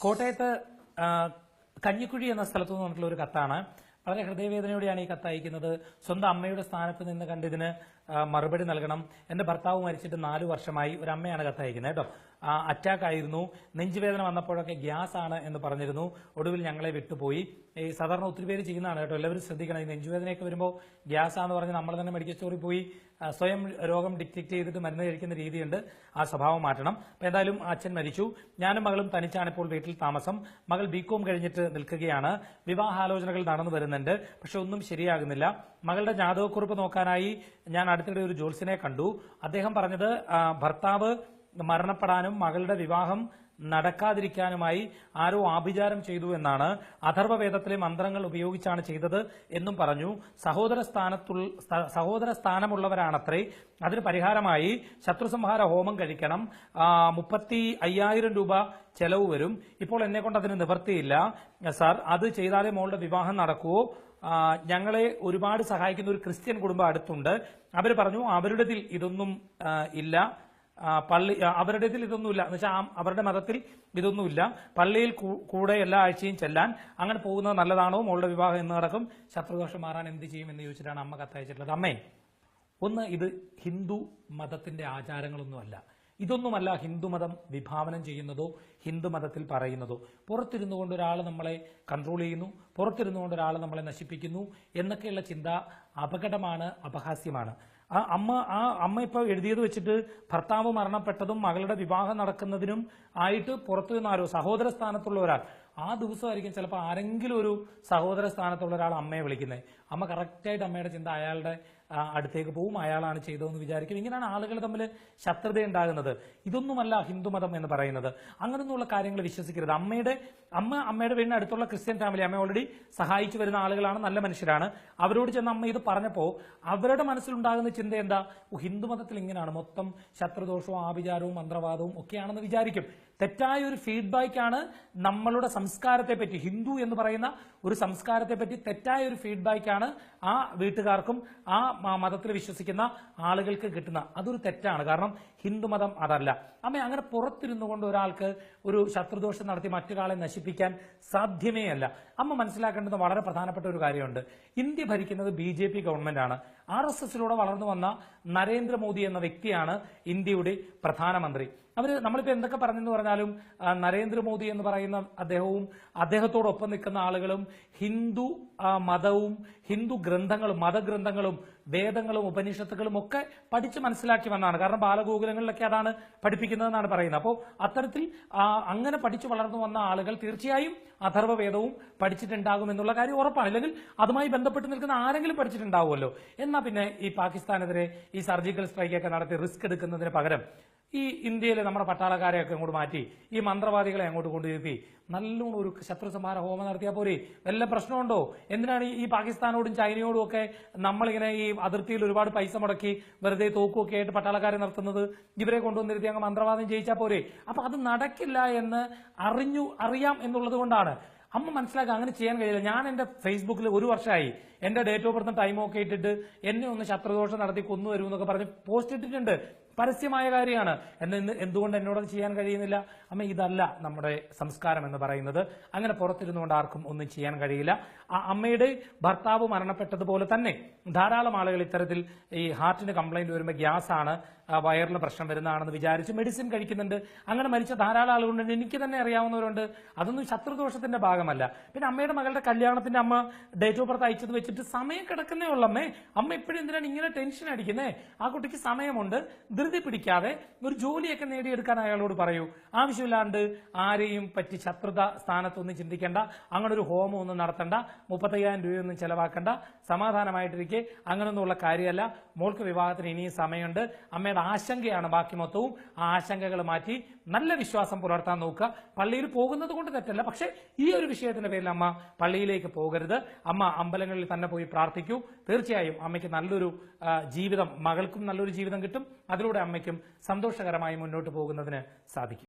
കോട്ടയത്ത് കഞ്ഞിക്കുഴി എന്ന സ്ഥലത്തു നിന്നിട്ടുള്ള ഒരു കത്താണ്. വളരെ ഹൃദയവേദനയോടെയാണ് ഈ കത്ത് അയക്കുന്നത്. സ്വന്തം അമ്മയുടെ സ്ഥാനത്ത് നിന്ന് കണ്ടിതിന് മറുപടി നൽകണം. എന്റെ ഭർത്താവ് മരിച്ചിട്ട് 4 വർഷമായി. ഒരു അമ്മയാണ് കത്ത് അയക്കുന്നത് കേട്ടോ. അറ്റാക്ക് ആയിരുന്നു, നെഞ്ചുവേദന വന്നപ്പോഴൊക്കെ ഗ്യാസ് ആണ് എന്ന് പറഞ്ഞിരുന്നു. ഒടുവിൽ ഞങ്ങളെ വിട്ടുപോയി. ഈ സാധാരണ ഒത്തിരി പേര് ചെയ്യുന്നതാണ് കേട്ടോ. എല്ലാവരും ശ്രദ്ധിക്കണം. ഈ നെഞ്ചുവേദനയൊക്കെ വരുമ്പോൾ ഗ്യാസ് ആണെന്ന് പറഞ്ഞ് നമ്മൾ തന്നെ മെഡിക്കൽ സ്റ്റോറിൽ പോയി സ്വയം രോഗം ഡിറ്റക്ട് ചെയ്തിട്ട് മരുന്ന് കഴിക്കുന്ന രീതിയുണ്ട്. ആ സ്വഭാവം മാറ്റണം. അപ്പൊ എന്തായാലും അച്ഛൻ മരിച്ചു. ഞാനും മകളും തനിച്ചാണ് ഇപ്പോൾ വീട്ടിൽ താമസം. മകൾ ബികോം കഴിഞ്ഞിട്ട് നിൽക്കുകയാണ്. വിവാഹാലോചനകൾ നടന്നു വരുന്നുണ്ട്, പക്ഷെ ഒന്നും ശരിയാകുന്നില്ല. മകളുടെ ജാതകക്കുറിപ്പ് നോക്കാനായി ഞാൻ അടുത്തിടെ ഒരു ജ്യോത്സ്യനെ കണ്ടു. അദ്ദേഹം പറഞ്ഞത് ഭർത്താവ് മരണപ്പെടാനും മകളുടെ വിവാഹം നടക്കാതിരിക്കാനുമായി ആരോ ആഭിചാരം ചെയ്തു എന്നാണ്. അഥർവവേദത്തിലെ മന്ത്രങ്ങൾ ഉപയോഗിച്ചാണ് ചെയ്തത് എന്നും പറഞ്ഞു. സഹോദര സ്ഥാനമുള്ളവരാണത്രേ. അതിന് പരിഹാരമായി ശത്രുസംഹാര ഹോമം കഴിക്കണം. 35,000 രൂപ ചെലവ് വരും. ഇപ്പോൾ എന്നെ കൊണ്ട് അതിന് നിവൃത്തിയില്ല സാർ. അത് ചെയ്താലേ മോളുടെ വിവാഹം നടക്കുവോ? ഞങ്ങളെ ഒരുപാട് സഹായിക്കുന്ന ഒരു ക്രിസ്ത്യൻ കുടുംബം അടുത്തുണ്ട്. അവർ പറഞ്ഞു അവരുടേതിൽ ഇതൊന്നും ഇല്ല. അവരുടേതിൽ ഇതൊന്നുമില്ല എന്ന് വെച്ചാൽ അവരുടെ മതത്തിൽ ഇതൊന്നുമില്ല. പള്ളിയിൽ കൂടെ എല്ലാ ആഴ്ചയും ചെല്ലാൻ അങ്ങനെ പോകുന്നത് നല്ലതാണോ? മോളുടെ വിവാഹം എന്ന് നടക്കും. ശത്രുദോഷം മാറാൻ എന്ത് ചെയ്യും എന്ന് ചോദിച്ചിട്ടാണ് അമ്മ കത്തയച്ചിട്ടുള്ളത്. അമ്മേ, ഒന്ന്, ഇത് ഹിന്ദു മതത്തിന്റെ ആചാരങ്ങളൊന്നുമല്ല. ഇതൊന്നുമല്ല ഹിന്ദുമതം വിഭാവനം ചെയ്യുന്നതോ ഹിന്ദുമതത്തിൽ പറയുന്നതോ. പുറത്തിരുന്നു കൊണ്ട് ഒരാൾ നമ്മളെ കൺട്രോൾ ചെയ്യുന്നു, പുറത്തിരുന്നു കൊണ്ട് ഒരാൾ നമ്മളെ നശിപ്പിക്കുന്നു എന്നൊക്കെയുള്ള ചിന്ത അപകടമാണ്, അപഹാസ്യമാണ്. ആ അമ്മ ഇപ്പോൾ എഴുതിയത് വെച്ചിട്ട് ഭർത്താവ് മരണപ്പെട്ടതും മകളുടെ വിവാഹം നടക്കുന്നതിനും ആയിട്ട് പുറത്തു നിന്നാരോ സഹോദര സ്ഥാനത്തുള്ള ഒരാൾ, ആ ദിവസമായിരിക്കും ചിലപ്പോൾ ആരെങ്കിലും ഒരു സഹോദര സ്ഥാനത്തുള്ള ഒരാൾ അമ്മയെ വിളിക്കുന്നത്. അമ്മ കറക്റ്റായിട്ട് അമ്മയുടെ ചിന്ത അയാളുടെ അടുത്തേക്ക് പോവും, അയാളാണ് ചെയ്തതെന്ന് വിചാരിക്കും. ഇങ്ങനെയാണ് ആളുകൾ തമ്മിൽ ശത്രുത ഉണ്ടാകുന്നത്. ഇതൊന്നുമല്ല ഹിന്ദുമതം എന്ന് പറയുന്നത്. അങ്ങനെയൊന്നുള്ള കാര്യങ്ങൾ വിശ്വസിക്കരുത്. അമ്മയുടെ വീടിന് അടുത്തുള്ള ക്രിസ്ത്യൻ ഫാമിലി, അമ്മ ഓൾറെഡി സഹായിച്ചു വരുന്ന ആളുകളാണ്, നല്ല മനുഷ്യരാണ്. അവരോട് ചെന്ന് അമ്മ ഇത് പറഞ്ഞപ്പോൾ അവരുടെ മനസ്സിലുണ്ടാകുന്ന ചിന്ത എന്താ? ഹിന്ദുമതത്തിൽ ഇങ്ങനെയാണ്, മൊത്തം ശത്രുദോഷവും ആഭിചാരവും മന്ത്രവാദവും ഒക്കെയാണെന്ന് വിചാരിക്കും. തെറ്റായ ഒരു ഫീഡ്ബാക്കാണ് നമ്മളുടെ സംസ്കാരത്തെ പറ്റി, ഹിന്ദു എന്ന് പറയുന്ന ഒരു സംസ്കാരത്തെ പറ്റി തെറ്റായ ഒരു ഫീഡ്ബാക്കാണ് ആ വീട്ടുകാർക്കും ആ മതത്തിൽ വിശ്വസിക്കുന്ന ആളുകൾക്ക് കിട്ടുന്ന. അതൊരു തെറ്റാണ്. കാരണം ഹിന്ദുമതം അതല്ല. അമ്മ, അങ്ങനെ പുറത്തിരുന്നു കൊണ്ട് ഒരാൾക്ക് ഒരു ശത്രുദോഷം നടത്തി മറ്റൊരാളെ നശിപ്പിക്കാൻ സാധ്യമേ അല്ല. അമ്മ മനസ്സിലാക്കേണ്ടത് വളരെ പ്രധാനപ്പെട്ട ഒരു കാര്യമുണ്ട്. ഇന്ത്യ ഭരിക്കുന്നത് BJP ഗവൺമെന്റാണ്. RSSലൂടെ വളർന്നു വന്ന നരേന്ദ്രമോദി എന്ന വ്യക്തിയാണ് ഇന്ത്യയുടെ പ്രധാനമന്ത്രി. നമ്മളിപ്പോൾ എന്തൊക്കെ പറഞ്ഞെന്ന് പറഞ്ഞാലും നരേന്ദ്രമോദി എന്ന് പറയുന്ന അദ്ദേഹത്തോടൊപ്പം നിൽക്കുന്ന ആളുകളും ഹിന്ദു മതവും ഹിന്ദു ഗ്രന്ഥങ്ങളും മതഗ്രന്ഥങ്ങളും വേദങ്ങളും ഉപനിഷത്തുകളും ഒക്കെ പഠിച്ച് മനസ്സിലാക്കി വന്നതാണ്. കാരണം ബാലഗോകുലങ്ങളിലൊക്കെ അതാണ് പഠിപ്പിക്കുന്നതെന്നാണ് പറയുന്നത്. അപ്പോൾ അത്തരത്തിൽ അങ്ങനെ പഠിച്ചു വളർന്നു വന്ന ആളുകൾ തീർച്ചയായും അഥർവവേദവും പഠിച്ചിട്ടുണ്ടാകും എന്നുള്ള കാര്യം ഉറപ്പാണ്. അല്ലെങ്കിൽ അതുമായി ബന്ധപ്പെട്ട് നിൽക്കുന്ന ആരെങ്കിലും പഠിച്ചിട്ടുണ്ടാവുമല്ലോ. എന്നാൽ പിന്നെ ഈ പാകിസ്ഥാനെതിരെ ഈ സർജിക്കൽ സ്ട്രൈക്കൊക്കെ നടത്തി റിസ്ക് എടുക്കുന്നതിന് പകരം ഈ ഇന്ത്യയിലെ നമ്മുടെ പട്ടാളക്കാരെയൊക്കെ അങ്ങോട്ട് മാറ്റി ഈ മന്ത്രവാദികളെ അങ്ങോട്ട് കൊണ്ടുവരുത്തി നല്ലോണം ഒരു ശത്രുസംഹാര ഹോമം നടത്തിയാൽ പോരെ? വല്ല പ്രശ്നമുണ്ടോ? എന്തിനാണ് ഈ പാകിസ്ഥാനോടും ചൈനയോടും ഒക്കെ നമ്മളിങ്ങനെ ഈ അതിർത്തിയിൽ ഒരുപാട് പൈസ മുടക്കി വെറുതെ തോക്കുമൊക്കെ ആയിട്ട് പട്ടാളക്കാരെ നിർത്തുന്നത്? ഇവരെ കൊണ്ടുവന്നിരുത്തി അങ്ങ് മന്ത്രവാദം ചെയ്യിച്ചാൽ പോരെ? അപ്പൊ അത് നടക്കില്ല എന്ന് അറിയാം എന്നുള്ളത് കൊണ്ടാണ് അമ്മ മനസ്സിലാക്കുക. അങ്ങനെ ചെയ്യാൻ കഴിയില്ല. ഞാൻ എന്റെ ഫേസ്ബുക്കിൽ 1 വർഷമായി എന്റെ ഡേറ്റ് ഓഫ് ബർത്തും ടൈമും ഒക്കെ ഇട്ടിട്ട് എന്നെ ഒന്ന് ശത്രുദോഷം നടത്തി കൊന്നു വരും എന്നൊക്കെ പറഞ്ഞ് പോസ്റ്റ് ഇട്ടിട്ടുണ്ട്. പരസ്യമായ കാര്യമാണ്. എന്തുകൊണ്ട് എന്നോട് ചെയ്യാൻ കഴിയുന്നില്ല? അമ്മ, ഇതല്ല നമ്മുടെ സംസ്കാരം എന്ന് പറയുന്നത്. അങ്ങനെ പുറത്തിരുന്നുകൊണ്ട് ആർക്കും ഒന്നും ചെയ്യാൻ കഴിയില്ല. അമ്മയുടെ ഭർത്താവ് മരണപ്പെട്ടതുപോലെ തന്നെ ധാരാളം ആളുകൾ ഇത്തരത്തിൽ ഈ ഹാർട്ടിന് കംപ്ലൈന്റ് വരുമ്പോൾ ഗ്യാസ് ആണ്, വയറിന് പ്രശ്നം വരുന്നതാണെന്ന് വിചാരിച്ച് മെഡിസിൻ കഴിക്കുന്നുണ്ട്. അങ്ങനെ മരിച്ച ധാരാളം ആളുകളുണ്ട്. എനിക്ക് തന്നെ അറിയാവുന്നവരുണ്ട്. അതൊന്നും ശത്രുദോഷത്തിന്റെ ഭാഗമല്ല. പിന്നെ അമ്മയുടെ മകളുടെ കല്യാണത്തിന്റെ അമ്മ ഡേറ്റ് ഓഫ് ബർത്ത് അയച്ചത് വെച്ചിട്ട് സമയം കിടക്കുന്നേ ഉള്ളമ്മേ. അമ്മ ഇപ്പോഴും എന്തിനാണ് ഇങ്ങനെ ടെൻഷൻ അടിക്കുന്നേ? ആ കുട്ടിക്ക് സമയമുണ്ട്. ധൃതി പിടിക്കാതെ ഒരു ജോലിയൊക്കെ നേടിയെടുക്കാൻ അയാളോട് പറയൂ. ആവശ്യമില്ലാണ്ട് ആരെയും പറ്റി ശത്രുത സ്ഥാനത്തൊന്നും ചിന്തിക്കേണ്ട. അങ്ങനെ ഒരു ഹോമം ഒന്നും നടത്തണ്ട. 35,000 രൂപയൊന്നും ചെലവാക്കണ്ട. സമാധാനമായിട്ടിരിക്കെ. അങ്ങനൊന്നുള്ള കാര്യമല്ല. മോൾക്ക് വിവാഹത്തിന് ഇനിയും സമയമുണ്ട്. അമ്മയുടെ ആശങ്കയാണ് ബാക്കി മൊത്തവും. ആ ആശങ്കകൾ മാറ്റി നല്ല വിശ്വാസം പുലർത്താൻ നോക്കുക. പള്ളിയിൽ പോകുന്നത് കൊണ്ട് തെറ്റല്ല, പക്ഷെ ഈ ഒരു വിഷയത്തിന്റെ പേരിൽ അമ്മ പള്ളിയിലേക്ക് പോകരുത്. അമ്മ അമ്പലങ്ങളിൽ തന്നെ പോയി പ്രാർത്ഥിക്കൂ. തീർച്ചയായും അമ്മയ്ക്ക് നല്ലൊരു ജീവിതം, മകൾക്കും നല്ലൊരു ജീവിതം കിട്ടും. അതിലൂടെ അമ്മയ്ക്കും സന്തോഷകരമായി മുന്നോട്ട് പോകുന്നതിന് സാധിക്കും.